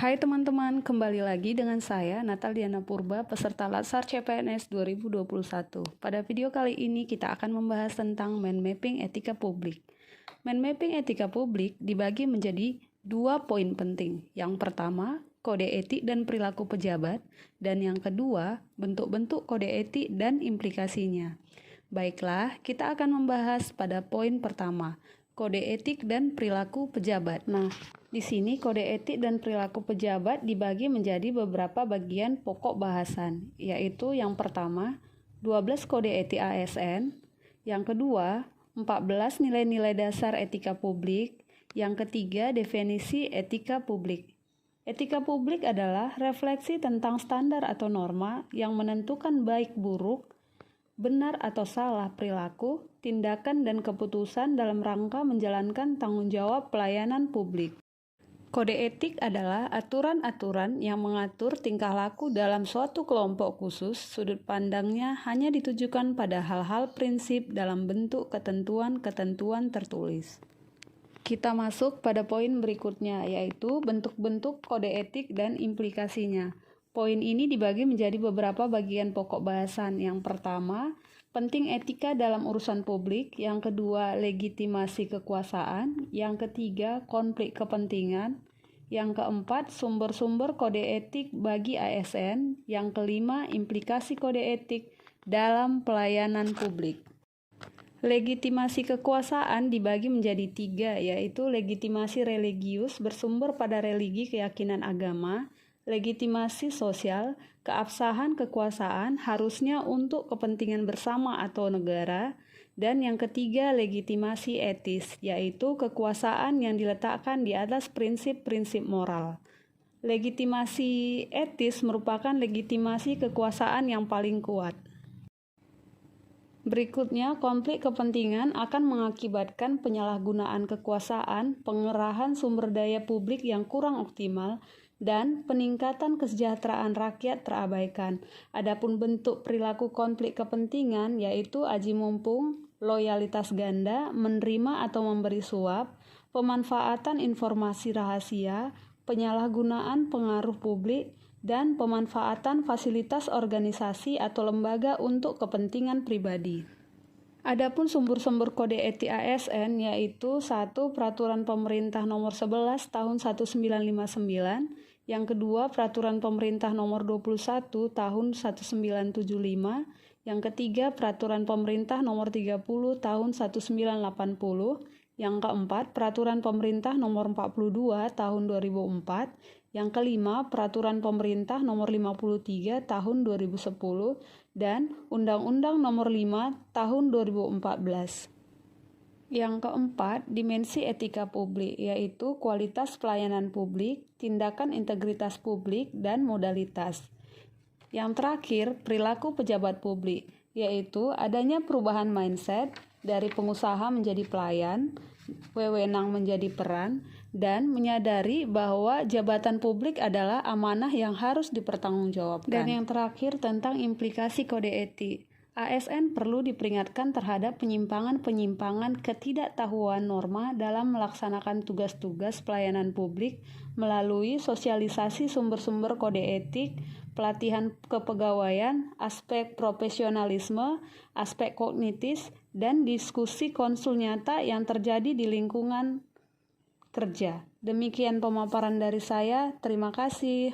Hai teman-teman, kembali lagi dengan saya Nataliana Purba, peserta Latsar CPNS 2021. Pada video kali ini kita akan membahas tentang mind mapping etika publik. Mind mapping etika publik dibagi menjadi 2 poin penting. Yang pertama, kode etik dan perilaku pejabat, dan yang kedua, bentuk-bentuk kode etik dan implikasinya. Baiklah, kita akan membahas pada poin pertama, kode etik dan perilaku pejabat. Nah, di sini kode etik dan perilaku pejabat dibagi menjadi beberapa bagian pokok bahasan, yaitu yang pertama, 12 kode etik ASN, yang kedua, 14 nilai-nilai dasar etika publik, yang ketiga, definisi etika publik. Etika publik adalah refleksi tentang standar atau norma yang menentukan baik buruk, benar atau salah perilaku, tindakan, dan keputusan dalam rangka menjalankan tanggung jawab pelayanan publik. Kode etik adalah aturan-aturan yang mengatur tingkah laku dalam suatu kelompok khusus. Sudut pandangnya hanya ditujukan pada hal-hal prinsip dalam bentuk ketentuan-ketentuan tertulis. Kita masuk pada poin berikutnya, yaitu bentuk-bentuk kode etik dan implikasinya. Poin ini dibagi menjadi beberapa bagian pokok bahasan. Yang pertama, penting etika dalam urusan publik. Yang kedua, legitimasi kekuasaan. Yang ketiga, konflik kepentingan. Yang keempat, sumber-sumber kode etik bagi ASN. Yang kelima, implikasi kode etik dalam pelayanan publik. Legitimasi kekuasaan dibagi menjadi 3, yaitu legitimasi religius bersumber pada religi keyakinan agama, legitimasi sosial, keabsahan kekuasaan harusnya untuk kepentingan bersama atau negara, dan yang ketiga legitimasi etis, yaitu kekuasaan yang diletakkan di atas prinsip-prinsip moral. Legitimasi etis merupakan legitimasi kekuasaan yang paling kuat. Berikutnya, konflik kepentingan akan mengakibatkan penyalahgunaan kekuasaan, pengerahan sumber daya publik yang kurang optimal, dan peningkatan kesejahteraan rakyat terabaikan. Adapun bentuk perilaku konflik kepentingan yaitu aji mumpung, loyalitas ganda, menerima atau memberi suap, pemanfaatan informasi rahasia, penyalahgunaan pengaruh publik, dan pemanfaatan fasilitas organisasi atau lembaga untuk kepentingan pribadi. Adapun sumber-sumber kode etik ASN yaitu 1. Peraturan Pemerintah Nomor 11 Tahun 1959, yang kedua Peraturan Pemerintah Nomor 21 Tahun 1975, yang ketiga Peraturan Pemerintah Nomor 30 Tahun 1980, yang keempat Peraturan Pemerintah Nomor 42 Tahun 2004, yang kelima, Peraturan Pemerintah Nomor 53 Tahun 2010 dan Undang-Undang Nomor 5 Tahun 2014. Yang keempat, dimensi etika publik, yaitu kualitas pelayanan publik, tindakan integritas publik, dan modalitas. Yang terakhir, perilaku pejabat publik, yaitu adanya perubahan mindset dari pengusaha menjadi pelayan, wewenang menjadi peran, dan menyadari bahwa jabatan publik adalah amanah yang harus dipertanggungjawabkan. Dan yang terakhir tentang implikasi kode etik. ASN perlu diperingatkan terhadap penyimpangan-penyimpangan ketidaktahuan norma dalam melaksanakan tugas-tugas pelayanan publik melalui sosialisasi sumber-sumber kode etik, pelatihan kepegawaian, aspek profesionalisme, aspek kognitif, dan diskusi konsul nyata yang terjadi di lingkungan kerja. Demikian pemaparan dari saya. Terima kasih.